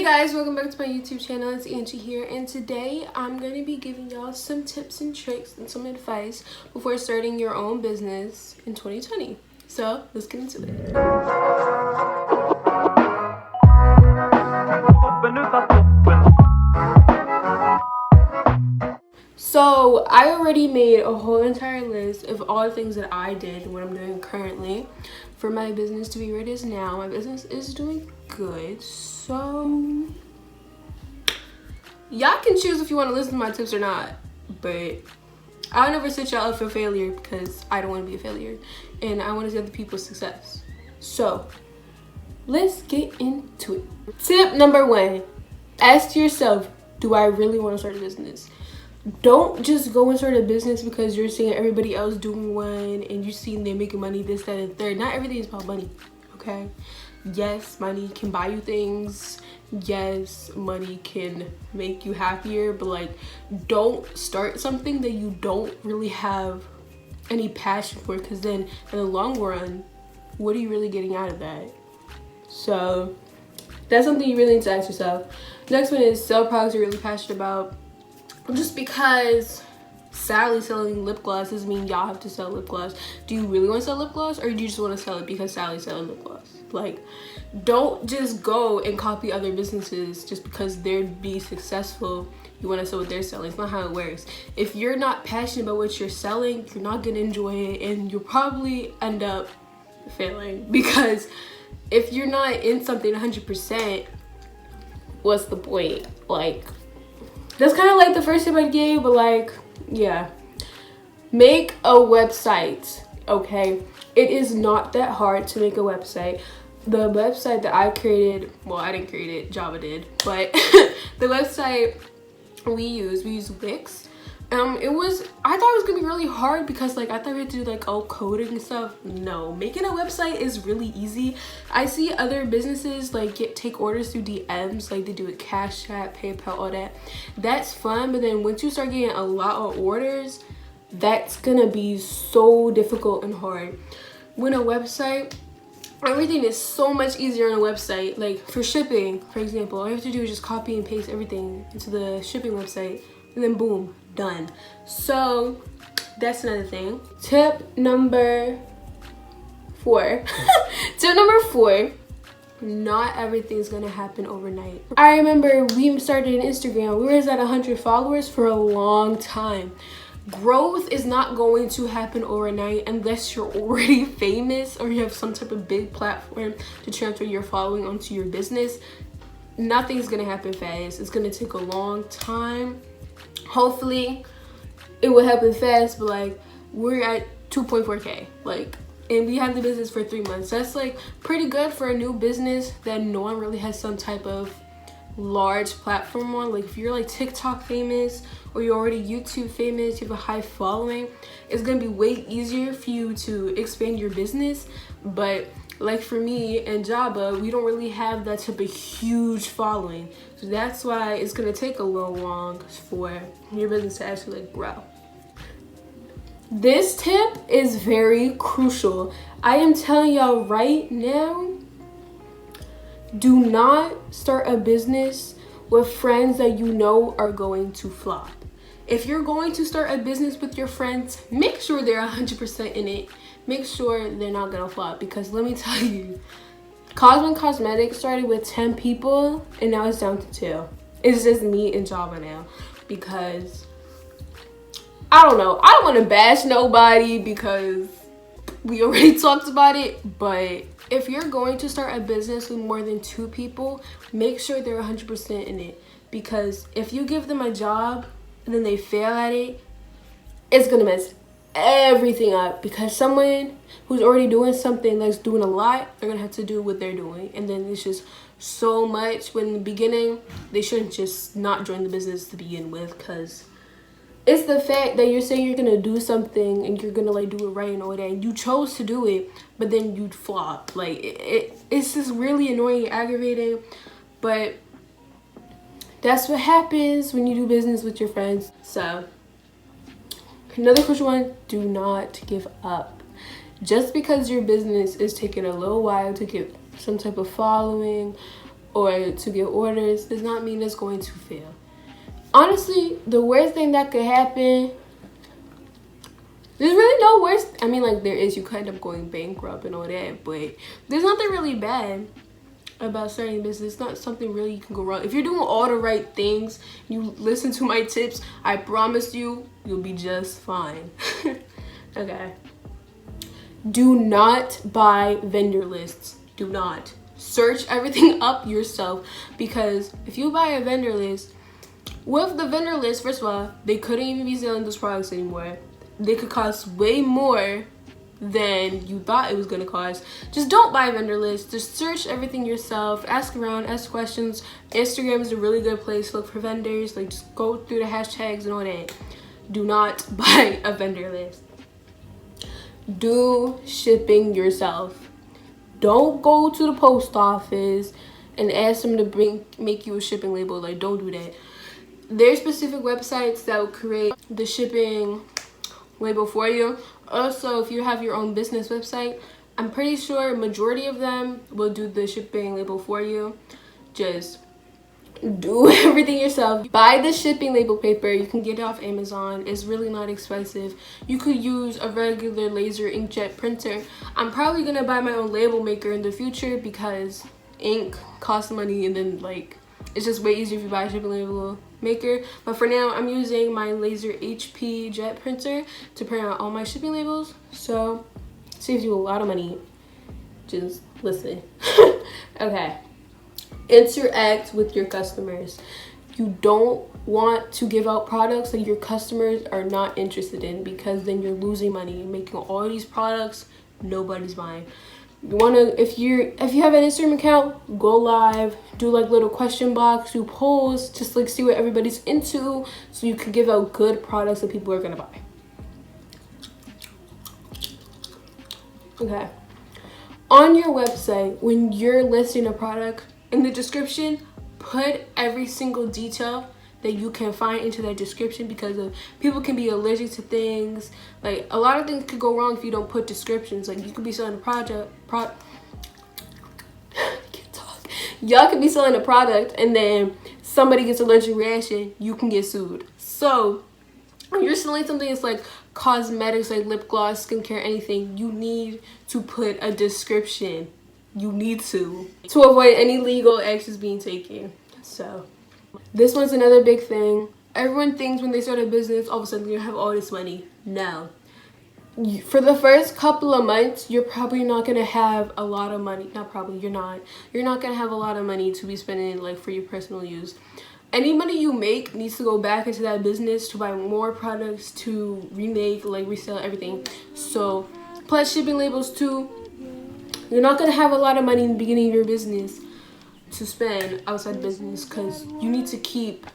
Hey guys, welcome back to my YouTube channel. It's Angie here, and today I'm going to be giving y'all some tips and tricks and some advice before starting your own business in 2020. So let's get into it. So I already made a whole entire list of all the things that I did and what I'm doing currently for my business to be where it is now. My business is doing good, so y'all can choose if you want to listen to my tips or not, but I'll never set y'all up for failure because I don't want to be a failure and I want to see other people's success. So let's get into it. Tip number 1, ask yourself, do I really want to start a business? Don't just go and start a business because you're seeing everybody else doing one and you're seeing they're making money, this, that, and third. Not everything is about money, okay? Yes, money can buy you things. Yes, money can make you happier, but like, don't start something that you don't really have any passion for, because then in the long run, what are you really getting out of that? So that's something you really need to ask yourself. Next one is sell products you're really passionate about. Just because Sally's selling lip gloss doesn't mean y'all have to sell lip gloss. Do you really want to sell lip gloss, or do you just want to sell it because Sally's selling lip gloss? Like, don't just go and copy other businesses just because they're be successful. You want to sell what they're selling. It's not how it works. If you're not passionate about what you're selling, you're not gonna enjoy it, and you'll probably end up failing, because if you're not in something 100%, what's the point? Like, that's kind of like the first tip I gave, but like, yeah. Make a website, okay? It is not that hard to make a website. The website that I created, well, I didn't create it, Java did, but the website we use Wix. I thought it was gonna be really hard because like I thought we had to do like all coding and stuff. No, making a website is really easy. I see other businesses like take orders through DMs, like they do it Cash App, PayPal, all that. That's fun, but then once you start getting a lot of orders, that's gonna be so difficult and hard. When a website, everything is so much easier on a website. Like for shipping, for example, all you have to do is just copy and paste everything into the shipping website, and then boom, done. So that's another thing. Tip number 4. Tip number 4, not everything's gonna happen overnight. I remember we started an Instagram. We were at 100 followers for a long time. Growth is not going to happen overnight unless you're already famous or you have some type of big platform to transfer your following onto your business. Nothing's gonna happen fast. It's gonna take a long time. Hopefully it will happen fast, but like we're at 2.4K, like, and we have the business for 3 months. That's like pretty good for a new business that no one really has some type of large platform on. Like if you're like TikTok famous or you're already YouTube famous, you have a high following, it's gonna be way easier for you to expand your business. But like for me and Jabba, we don't really have that type of huge following. So that's why it's gonna take a little long for your business to actually like grow. This tip is very crucial. I am telling y'all right now, do not start a business with friends that you know are going to flop. If you're going to start a business with your friends, make sure they're 100% in it. Make sure they're not gonna flop, because let me tell you, Cosmin Cosmetics started with 10 people and now it's down to 2. It's just me and Java now, because I don't know. I don't want to bash nobody because we already talked about it, but if you're going to start a business with more than 2 people, make sure they're 100% in it, because if you give them a job and then they fail at it, it's gonna mess everything up, because someone who's already doing something that's doing a lot, they're gonna have to do what they're doing, and then it's just so much. When in the beginning, they shouldn't just not join the business to begin with, because it's the fact that you're saying you're gonna do something and you're gonna like do it right and all that, and you chose to do it, but then you'd flop. Like it's just really annoying and aggravating, but that's what happens when you do business with your friends. So another crucial one, do not give up. Just because your business is taking a little while to get some type of following or to get orders does not mean it's going to fail. Honestly, the worst thing that could happen, there's really no worst. I mean, like, there is, you kind of going bankrupt and all that, but there's nothing really bad about starting a business. It's not something really you can go wrong. If you're doing all the right things, you listen to my tips, I promise you, you'll be just fine. Okay. Do not buy vendor lists. Do not. Search everything up yourself, because if you buy a vendor list, with the vendor list, first of all, they couldn't even be selling those products anymore. They could cost way more than you thought it was going to cost. Just don't buy a vendor list. Just search everything yourself. Ask around, ask questions. Instagram is a really good place to look for vendors. Like, just go through the hashtags and all that. Do not buy a vendor list. Do shipping yourself. Don't go to the post office and ask them to make you a shipping label. Like, don't do that. There's specific websites that will create the shipping label for you. Also, if you have your own business website, I'm pretty sure majority of them will do the shipping label for you. Just do everything yourself. Buy the shipping label paper. You can get it off Amazon. It's really not expensive. You could use a regular laser inkjet printer. I'm probably gonna buy my own label maker in the future because ink costs money, and then, like, it's just way easier if you buy a shipping label maker. But for now, I'm using my laser HP jet printer to print out all my shipping labels, so it saves you a lot of money. Just listen. Okay. Interact with your customers. You don't want to give out products that your customers are not interested in, because then you're losing money. You're making all these products nobody's buying. You want to, if you have an Instagram account, go live, do like little question box, do polls, just like see what everybody's into, so you can give out good products that people are gonna buy. Okay. On your website, when you're listing a product, in the description, put every single detail that you can find into that description, because people can be allergic to things. Like, a lot of things could go wrong if you don't put descriptions. Like, you could be selling a y'all could be selling a product and then somebody gets allergic reaction, you can get sued. So when you're selling something that's like cosmetics, like lip gloss, skincare, anything, you need to put a description. You need to avoid any legal actions being taken. So this one's another big thing. Everyone thinks when they start a business, all of a sudden you're gonna have all this money. No. For the first couple of months, you're probably not gonna have a lot of money. Not probably, you're not. You're not gonna have a lot of money to be spending, like, for your personal use. Any money you make needs to go back into that business to buy more products, to remake, like, resell everything. So, plus shipping labels too. You're not gonna have a lot of money in the beginning of your business to spend outside business, because you need to keep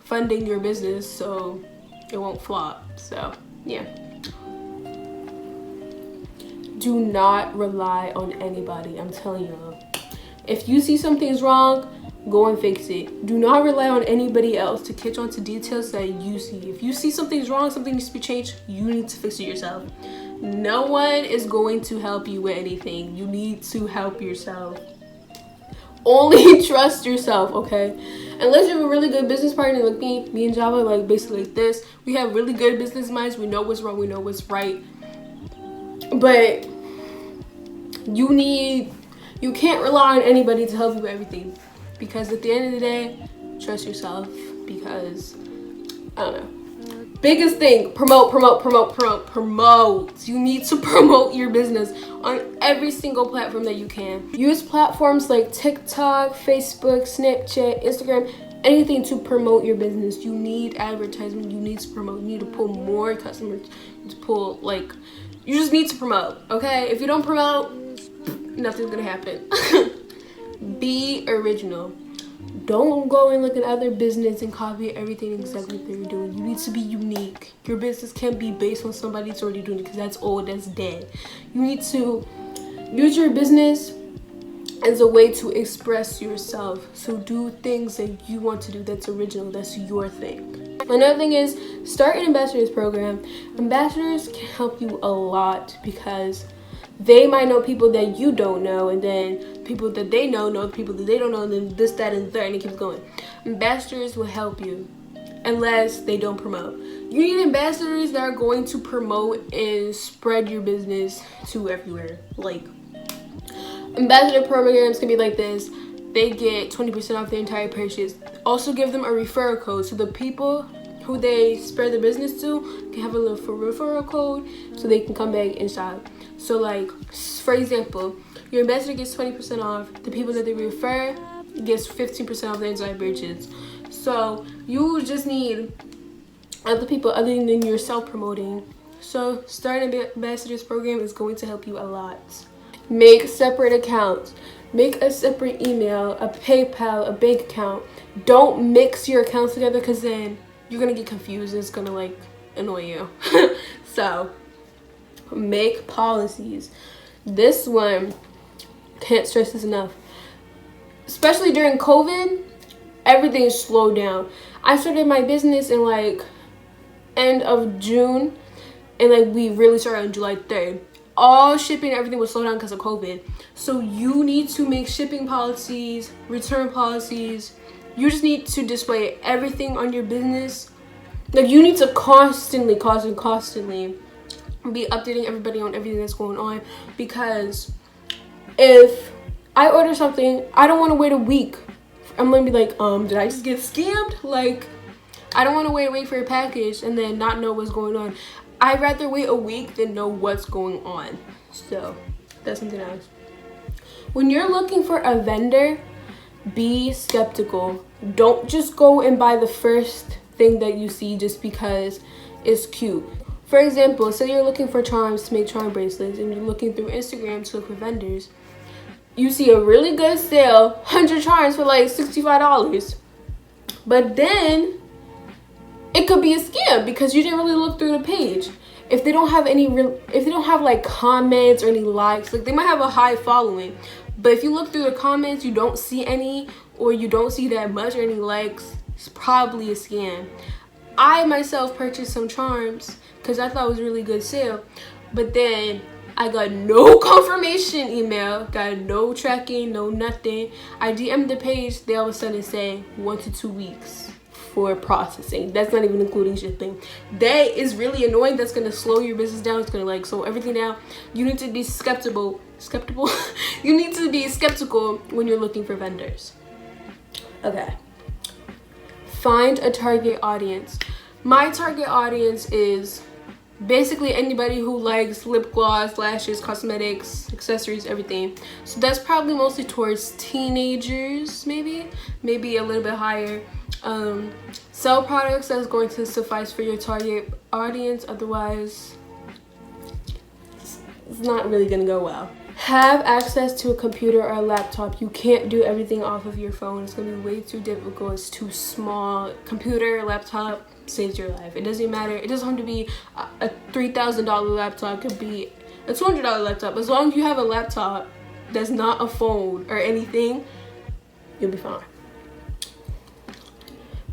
funding your business so it won't flop. So yeah. Do not rely on anybody. I'm telling you, if you see something's wrong, go and fix it. Do not rely on anybody else to catch on to details that you see. If you see something's wrong, something needs to be changed, you need to fix it yourself. No one is going to help you with anything. You need to help yourself. Only trust yourself, okay? Unless you have a really good business partner like me and Java, like basically like this. We have really good business minds. We know what's wrong. We know what's right. But you can't rely on anybody to help you with everything. Because at the end of the day, trust yourself. Because, I don't know. Biggest thing, promote. You need to promote your business on every single platform that you can. Use platforms like TikTok, Facebook, Snapchat, Instagram, anything to promote your business. You need advertisement. You need to promote. You need to pull more customers. You need to pull, like, you just need to promote, okay? If you don't promote, nothing's gonna happen. Be original. Don't go and look at other business and copy everything exactly what they're doing. You need to be unique. Your business can't be based on somebody that's already doing it, because that's old, that's dead. You need to use your business as a way to express yourself. So do things that you want to do that's original, that's your thing. Another thing is, start an ambassadors program. Ambassadors can help you a lot, because they might know people that you don't know, and then people that they know the people that they don't know, and then this, that, and the third, and it keeps going. Ambassadors will help you unless they don't promote. You need ambassadors that are going to promote and spread your business to everywhere. Like, ambassador programs can be like this. They get 20% off their entire purchase. Also give them a referral code, so the people who they spread their business to can have a little referral code so they can come back and shop. So like, for example, your ambassador gets 20% off. The people that they refer gets 15% off their entire purchase. So you just need other people other than yourself promoting. So starting an ambassadors program is going to help you a lot. Make separate accounts. Make a separate email, a PayPal, a bank account. Don't mix your accounts together, because then you're gonna get confused and it's gonna like annoy you. So make policies. This one, can't stress this enough. Especially during COVID, everything slowed down. I started my business in like end of June, and like we really started on July 3rd. All shipping, everything was slowed down because of COVID. So you need to make shipping policies, return policies. You just need to display everything on your business. Like, you need to constantly be updating everybody on everything that's going on, because if I order something, I don't want to wait a week. I'm gonna be like, did I just get scammed? Like, I don't want to wait for a package and then not know what's going on. I'd rather wait a week than know what's going on. So that's something else. When you're looking for a vendor, be skeptical. Don't just go and buy the first thing that you see just because it's cute. For example, say you're looking for charms to make charm bracelets, and you're looking through Instagram to look for vendors. You see a really good sale, 100 charms for like $65. But then it could be a scam because you didn't really look through the page. If they don't have like comments or any likes, like they might have a high following, but if you look through the comments, you don't see any, or you don't see that much or any likes, it's probably a scam. I myself purchased some charms because I thought it was a really good sale, but then I got no confirmation email, got no tracking, no nothing. I DM'd the page, they all of a sudden say 1 to 2 weeks for processing. That's not even including shipping. That is really annoying. That's gonna slow your business down. It's gonna like slow everything down. You need to be skeptical. You need to be skeptical when you're looking for vendors. Okay. Find a target audience. My target audience is basically anybody who likes lip gloss, lashes, cosmetics, accessories, everything. So that's probably mostly towards teenagers, maybe a little bit higher. Sell products that's going to suffice for your target audience, otherwise it's not really gonna go well. Have access to a computer or a laptop. You can't do everything off of your phone. It's gonna be way too difficult. It's too small. Computer, laptop saves your life. It doesn't matter. It doesn't have to be a $3,000 laptop. It could be a $200 laptop. As long as you have a laptop that's not a phone or anything, you'll be fine.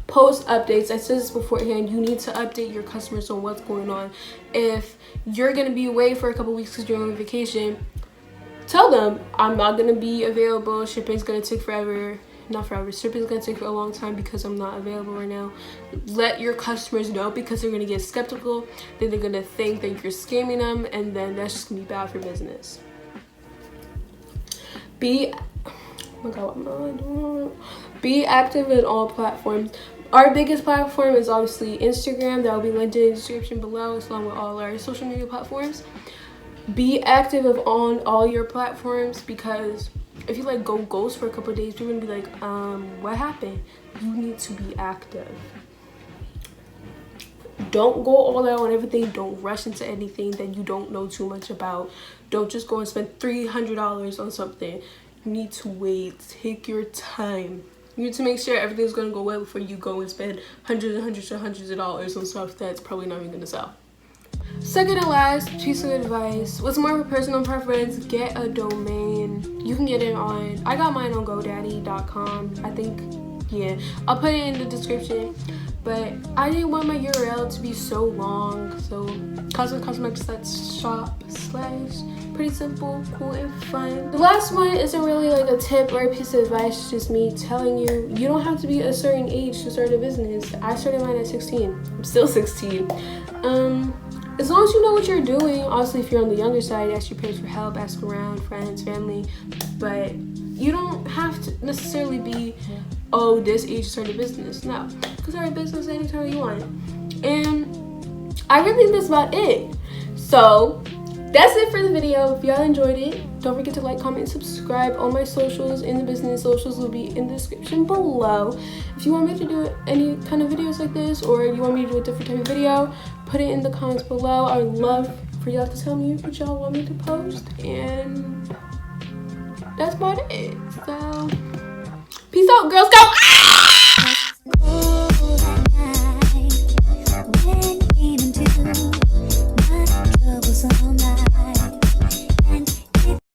Post updates. I said this beforehand. You need to update your customers on what's going on. If you're gonna be away for a couple weeks because you're on vacation, tell them I'm not gonna be available. Shipping's gonna take forever. Not forever. Shipping's gonna take for a long time because I'm not available right now. Let your customers know, because they're gonna get skeptical. Then they're gonna think that you're scamming them, and then that's just gonna be bad for business. Be active in all platforms. Our biggest platform is obviously Instagram. That will be linked in the description below, along with all our social media platforms. Be active on all your platforms, because if you like go ghost for a couple of days, people are gonna be like, what happened? You need to be active. Don't go all out on everything. Don't rush into anything that you don't know too much about. Don't just go and spend $300 on something. You need to wait. Take your time. You need to make sure everything's gonna go well before you go and spend hundreds of dollars on stuff that's probably not even gonna sell. Second and last piece of advice, what's more of a personal preference, get a domain. You can get it on, I got mine on GoDaddy.com. I think Yeah, I'll put it in the description. But I didn't want my URL to be so long, so cosmetics.shop/ pretty simple, cool, and fun. The last one isn't really like a tip or a piece of advice, it's just me telling you, you don't have to be a certain age to start a business. I started mine at 16. I'm still 16. As long as you know what you're doing, obviously if you're on the younger side, ask your parents for help, ask around, friends, family, but you don't have to necessarily be, oh, this age to start a business. No, you can start a business anytime you want. And I really think that's about it. So that's it for the video. If y'all enjoyed it, don't forget to like, comment, and subscribe. All my socials and the business socials will be in the description below. If you want me to do any kind of videos like this, or you want me to do a different type of video, put it in the comments below. I would love for y'all to tell me what y'all want me to post. And that's about it. So peace out, Girl Scout.